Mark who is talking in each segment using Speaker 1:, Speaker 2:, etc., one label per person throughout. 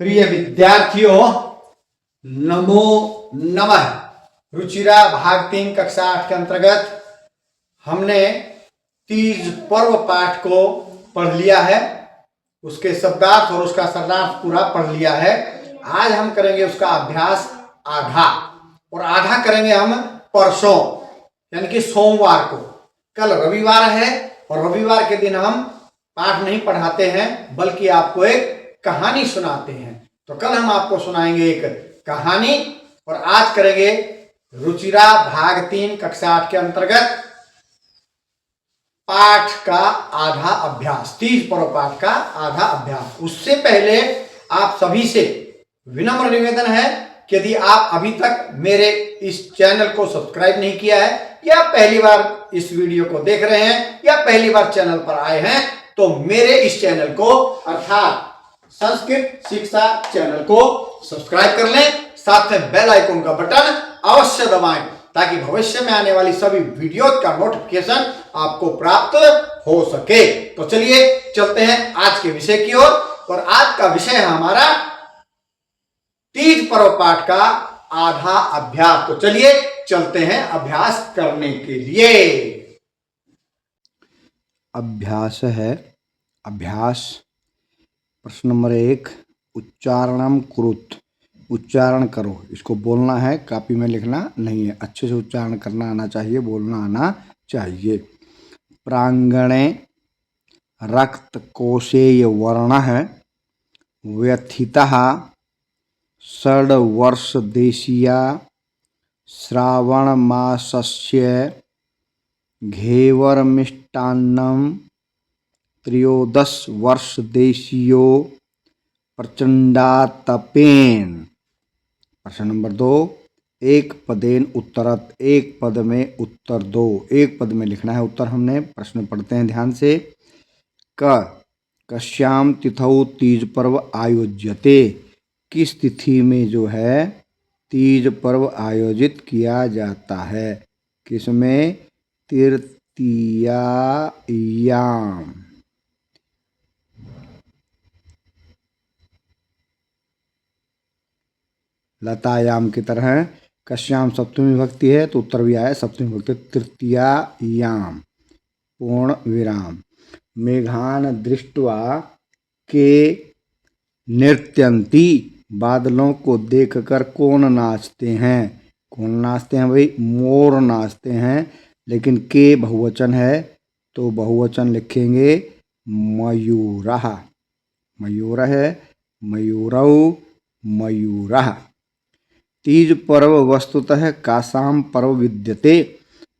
Speaker 1: प्रिय विद्यार्थियों, नमो नमः। रुचिरा भाग 3 कक्षा 8 के अंतर्गत हमने तीज पर्व पाठ को पढ़ लिया है। उसके शब्दार्थ और उसका शरणार्थ पूरा पढ़ लिया है। आज हम करेंगे उसका अभ्यास आधा, और आधा करेंगे हम परसों यानी कि सोमवार को। कल रविवार है और रविवार के दिन हम पाठ नहीं पढ़ाते हैं बल्कि आपको एक कहानी सुनाते हैं। तो कल हम आपको सुनाएंगे एक कहानी और आज करेंगे रुचिरा भाग 3 कक्षा 8 के अंतर्गत पाठ का आधा अभ्यास, तीज पर्व पाठ का आधा अभ्यास। उससे पहले आप सभी से विनम्र निवेदन है कि यदि आप अभी तक मेरे इस चैनल को सब्सक्राइब नहीं किया है या पहली बार इस वीडियो को देख रहे हैं या पहली बार चैनल पर आए हैं तो मेरे इस चैनल को अर्थात संस्कृत शिक्षा चैनल को सब्सक्राइब कर लें। साथ में बेल आइकन का बटन अवश्य दबाएं ताकि भविष्य में आने वाली सभी वीडियो का नोटिफिकेशन आपको प्राप्त हो सके। तो चलिए चलते हैं आज के विषय की ओर। और आज का विषय है हमारा तीज पर्व पाठ का आधा अभ्यास। तो चलिए चलते हैं अभ्यास करने के लिए।
Speaker 2: अभ्यास है अभ्यास। प्रश्न नंबर 1, उच्चारणम कुरुत। उच्चारण करो, इसको बोलना है, कॉपी में लिखना नहीं है। अच्छे से उच्चारण करना आना चाहिए, बोलना आना चाहिए। प्रांगणे रक्तकोशेय वर्णः व्यथितः षड्वर्षदेशीया श्रावणमासस्य घेवरमिष्टान्नं त्रयोदश वर्ष देशियो प्रचंडातपेन। प्रश्न नंबर 2, एक पदेन उत्तरत। एक पद में उत्तर दो, एक पद में लिखना है उत्तर हमने। प्रश्न पढ़ते हैं ध्यान से। कस्याम तिथौ तीज पर्व आयोज्यते। किस तिथि में जो है तीज पर्व आयोजित किया जाता है? किसमें? तृतीयायाम। लतायाम की तरह कश्याम सप्तमी विभक्ति है तो उत्तर भी आया सप्तमी विभक्ति। तृतीयायाम पूर्ण विराम। मेघान दृष्ट्वा के नृत्यंती। बादलों को देखकर कौन नाचते हैं? कौन नाचते हैं भाई? मोर नाचते हैं। लेकिन के बहुवचन है तो बहुवचन लिखेंगे मयूरः। मयूर है, मयूरौ, मयूरः। तीज पर्व वस्तुतः कासाम पर्व विद्यते।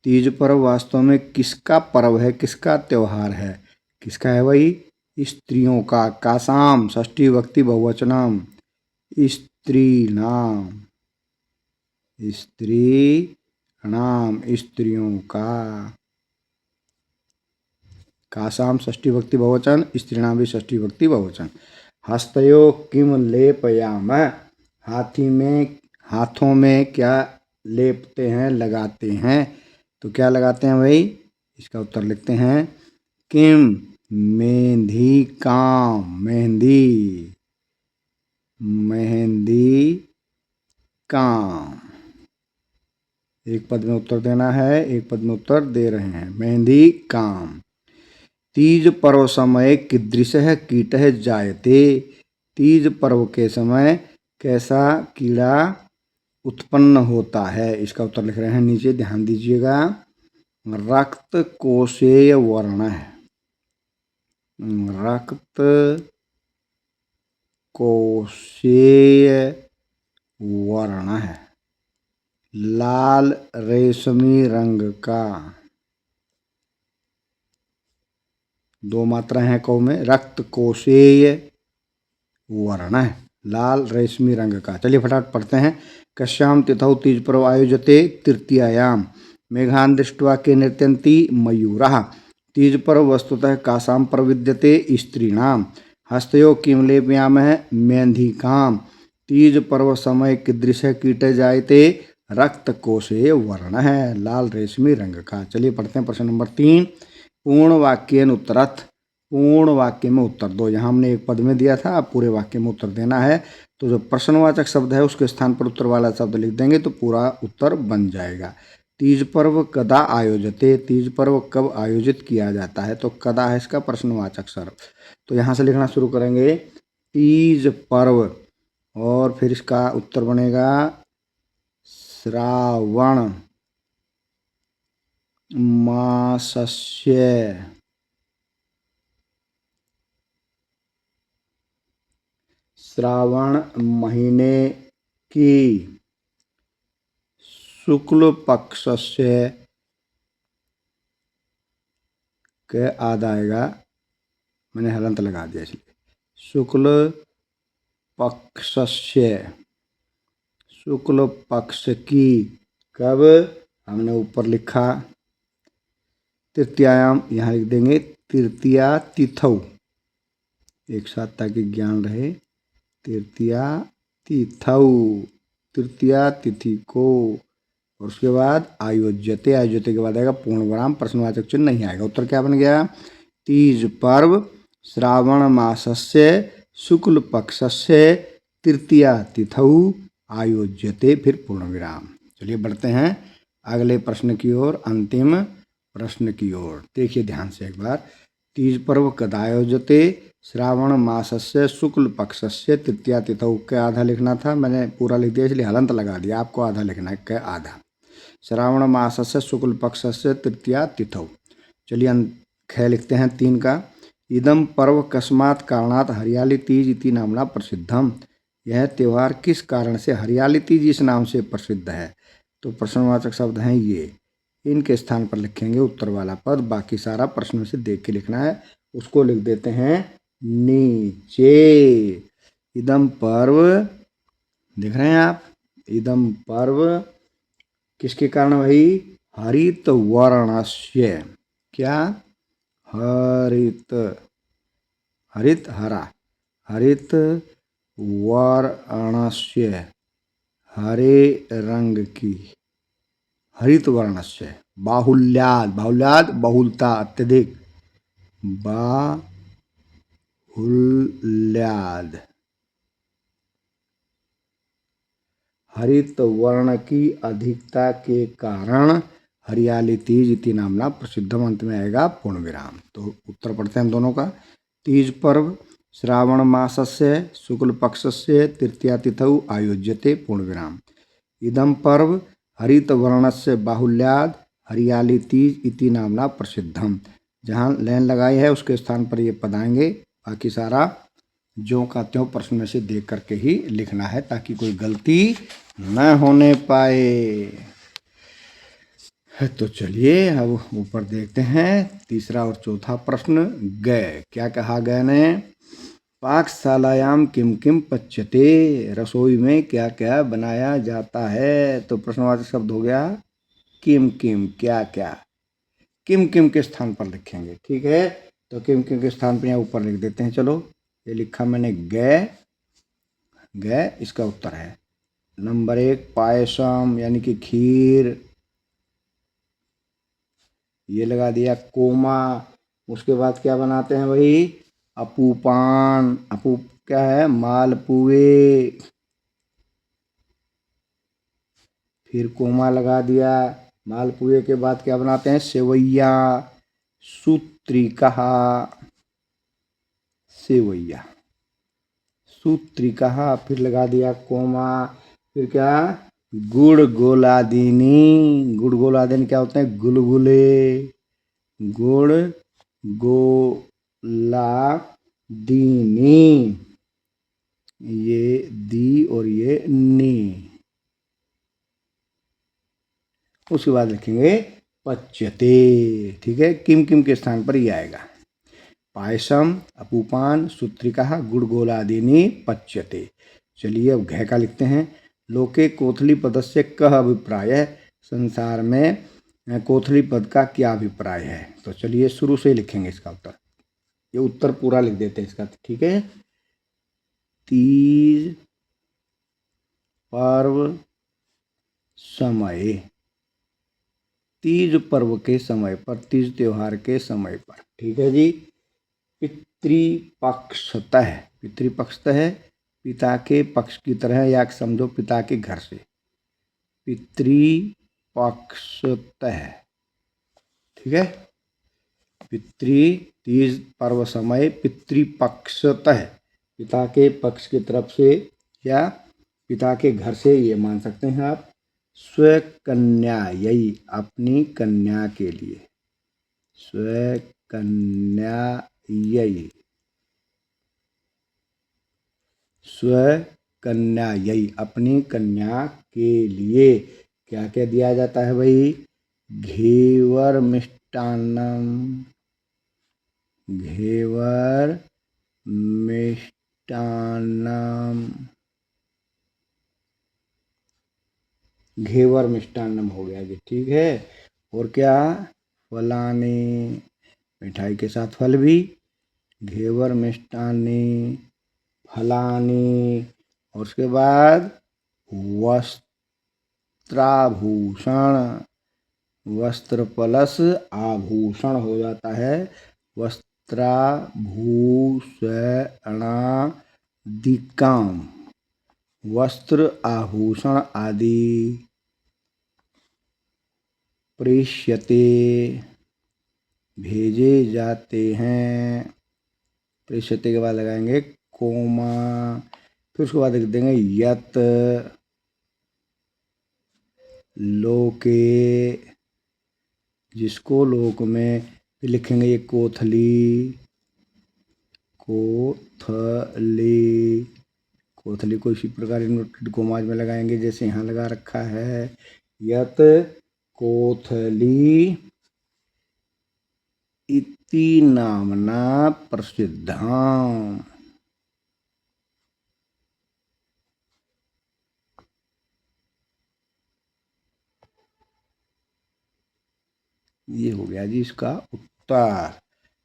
Speaker 2: तीज पर्व वास्तव में किसका पर्व है, किसका त्यौहार है? किसका है भाई? स्त्रियों का। कासाम षष्ठी विभक्ति बहुवचनम स्त्रीणाम। स्त्रीणाम स्त्रियों का। कासाम षष्ठी विभक्ति बहुवचन, स्त्रीणाम भी षष्ठी विभक्ति बहुवचन। हस्तयो किम लेपयामः। हाथों में क्या लेपते हैं, लगाते हैं? तो क्या लगाते हैं भाई? इसका उत्तर लिखते हैं किम मेहंदी काम। मेहंदी, मेहंदी काम। एक पद में उत्तर देना है, एक पद में उत्तर दे रहे हैं। मेहंदी काम। तीज पर्व समय कीदृशः कीटः जायते। तीज पर्व के समय कैसा कीड़ा उत्पन्न होता है? इसका उत्तर लिख रहे हैं नीचे, ध्यान दीजिएगा। रक्त कोशेय वर्ण है। रक्त कोशेय वर्ण है, लाल रेशमी रंग का। दो मात्राएं हैं कौ में। रक्त कोशेय वर्ण है, लाल रेशमी रंग का। चलिए फटाफट पढ़ते हैं। कश्याम तिथौ तीज पर्व आयोजते तृतीयायाम। मेघान दृष्ट्वा के नृत्यन्ति मयूरः। तीज पर्व वस्तुतः कासाम पर्व विद्यते स्त्रीणाम। हस्तयो किम लेपयामः मेहंदिकाम। तीज पर्व समय कीदृशः कीटः जायते रक्त कोशेय वर्ण है, लाल रेशमी रंग का। चलिए पढ़ते हैं प्रश्न नंबर 3। पूर्ण वाक्येन उत्तरत। पूर्ण वाक्य में उत्तर दो। यहाँ हमने एक पद में दिया था, अब पूरे वाक्य में उत्तर देना है। तो जो प्रश्नवाचक शब्द है उसके स्थान पर उत्तर वाला शब्द लिख देंगे तो पूरा उत्तर बन जाएगा। तीज पर्व कदा आयोजते, तीज पर्व कब आयोजित किया जाता है, तो कदा है इसका प्रश्नवाचक शब्द। तो यहाँ से लिखना शुरू करेंगे तीज पर्व, और फिर इसका उत्तर बनेगा श्रावण मासस्य, श्रावण महीने की शुक्ल पक्षस्य के आधा आएगा, मैंने हलंत लगा दिया इसलिए, शुक्ल पक्षस्य, शुक्ल पक्ष की, कब, हमने ऊपर लिखा तृतीयायाम, यहाँ लिख देंगे तृतीया तिथौ, एक साथ ताकि ज्ञान रहे, तृतीया तिथौ, तृतीया तिथि को, और उसके बाद आयोज्यते, आयोज्यते के बाद आएगा पूर्णविराम, प्रश्नवाचक चिन्ह नहीं आएगा। उत्तर क्या बन गया, तीज पर्व श्रावण मासस्य शुक्ल पक्षस्य तृतीया तिथौ आयोज्यते, फिर पूर्णविराम। चलिए बढ़ते हैं अगले प्रश्न की ओर, अंतिम प्रश्न की ओर। देखिए ध्यान से एक बार, तीज पर्व कदा आयोजते, श्रावण मासस्य शुक्ल पक्षस्य तृतीया तिथौ के आधा लिखना था, मैंने पूरा लिख दिया इसलिए हलंत लगा दिया, आपको आधा लिखना है, के आधा, श्रावण मासस्य शुक्ल पक्षस्य तृतीया तिथौ। चलिए ख लिखते हैं 3 का, इदम पर्व कस्मात् कारणात् हरियाली तीज इति नामना प्रसिद्धम, यह त्यौहार किस कारण से हरियाली तीज इस नाम से प्रसिद्ध है। तो प्रश्नवाचक शब्द हैं ये, इनके स्थान पर लिखेंगे उत्तर वाला पद, बाकी सारा प्रश्न में से देख के लिखना है, उसको लिख देते हैं नीचे। इदम पर्व, देख रहे हैं आप, इदम पर्व किसके कारण भाई, हरित वर्णस्य, क्या, हरित, हरित हरा, हरित वर्णस्य, हरे रंग की, हरित वर्णस्य, बाहुल्याद, बाहुल्याद बहुलता अत्यधिक, बाहुल्याद, हरित वर्ण की अधिकता के कारण हरियाली तीज इति नामना प्रसिद्धम, अंत में आएगा पूर्णविराम। तो उत्तर पढ़ते हैं दोनों का, तीज पर्व श्रावण मासस्य शुक्ल पक्षस्य तृतीया तिथौ आयोज्यते पूर्णविराम, इदम पर्व हरित वर्णस्य बाहुल्याद हरियाली तीज इति नामना प्रसिद्धम। जहाँ लाइन लगाई है उसके स्थान पर ये पद आएंगे, बाकी सारा जो का त्यों प्रश्न में से देख करके ही लिखना है ताकि कोई गलती न होने पाए। तो चलिए अब ऊपर देखते हैं तीसरा और चौथा प्रश्न। गए, क्या कहा गए ने, पाकशालायाम किम किम पच्यते, रसोई में क्या क्या बनाया जाता है। तो प्रश्नवाचक शब्द हो गया किम किम, क्या क्या, किम किम के स्थान पर लिखेंगे, ठीक है। तो किम किम के स्थान पर यहाँ ऊपर लिख देते हैं, चलो ये लिखा मैंने गए, गए इसका उत्तर है नंबर 1 पायसम यानी कि खीर, ये लगा दिया कोमा। उसके बाद क्या बनाते हैं भाई, अपूपान, अपू क्या है, मालपुए, फिर कोमा लगा दिया। मालपुए के बाद क्या बनाते हैं, सेवैया, सूत्रिका, सेवैया, सूत्रिका, फिर लगा दिया कोमा, फिर क्या, गुड़ गोलादीनी, गुड़ गोलादीनी क्या होते हैं, गुलगुले, गुड़ गोलादीनी, ये दी और ये नी। उसके बाद लिखेंगे पच्यते, ठीक है, किम किम के स्थान पर ये आएगा, पायसम, अपूपान, सूत्रिका, गुड़ गोलादीनी पच्यते। चलिए अब घ का लिखते हैं, लोके कोथली पदस्य कह अभिप्राय है, संसार में कोथली पद का क्या अभिप्राय है। तो चलिए शुरू से लिखेंगे इसका उत्तर, ये उत्तर पूरा लिख देते हैं इसका, ठीक है। तीज पर्व समय, तीज पर्व के समय पर, तीज त्योहार के समय पर, ठीक है जी। पितृपक्षतः। पितृपक्षतः पिता के पक्ष की तरह, या समझो पिता के घर से। पितृपक्षतः, ठीक है। तीज पर्व समय पितृपक्षतः, पिता के पक्ष की तरफ से या पिता के घर से, ये मान सकते हैं आप। स्वकन्यायै, अपनी कन्या के लिए। स्वकन्यायै, स्वकन्यायै, अपनी कन्या के लिए क्या क्या दिया जाता है भाई? घेवर मिष्टान्नम, घेवर मिष्टान्नम, घेवर मिष्टान्नम हो गया जी, ठीक है। और क्या? फलानी, मिठाई के साथ फल भी। घेवर मिष्टान्नी, फलानी। और उसके बाद वस्त्राभूषण, वस्त्र प्लस आभूषण हो जाता है वस्त्राभूषणादिकम, वस्त्र आभूषण आदि प्रेष्यते, भेजे जाते हैं। प्रेष्यते के बाद लगाएंगे कोमा, फिर उसके बाद लिख देंगे यत लोके, जिसको लोक में, फिर लिखेंगे ये कोथली, कोथली, कोथली को इसी प्रकार इन्वर्टेड कोमाज में लगाएंगे जैसे यहाँ लगा रखा है। यत कोथली इति नामना प्रसिद्धम। ये हो गया जी इसका उत्तर,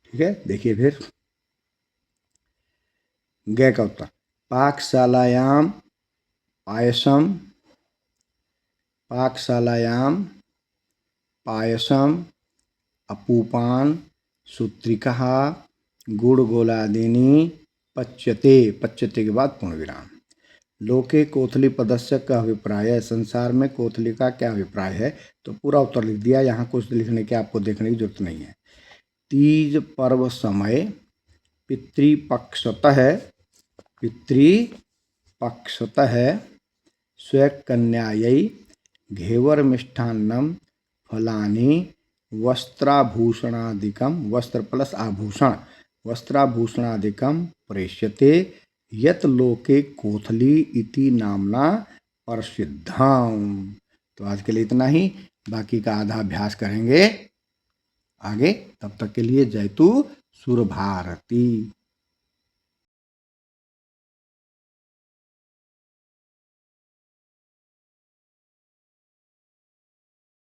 Speaker 2: ठीक है। देखिए फिर ग का उत्तर। पाकशालायाम पायसम, पाकशालायाम पायसम, अपूपान, सूत्रिका, गुड़गोलादीनी पच्यते, पच्यते के बाद पूर्ण विराम। लोके कोथली पदस्य का अभिप्राय है, संसार में कोथली का क्या अभिप्राय है? तो पूरा उत्तर लिख दिया, यहाँ कुछ लिखने की आपको देखने की जरूरत नहीं है। तीज पर्व समय पितृपक्षतः, पितृपक्षतः स्वकन्यायै घेवर मिष्ठान्नम फलानि वस्त्राभूषणादिकम, वस्त्र प्लस आभूषण, वस्त्राभूषणादिकम प्रेष्यते, यत लोके कोथली इति नामना प्रसिद्धम। तो आज के लिए इतना ही, बाकी का आधा अभ्यास करेंगे आगे। तब तक के लिए जयतु सुर भारती।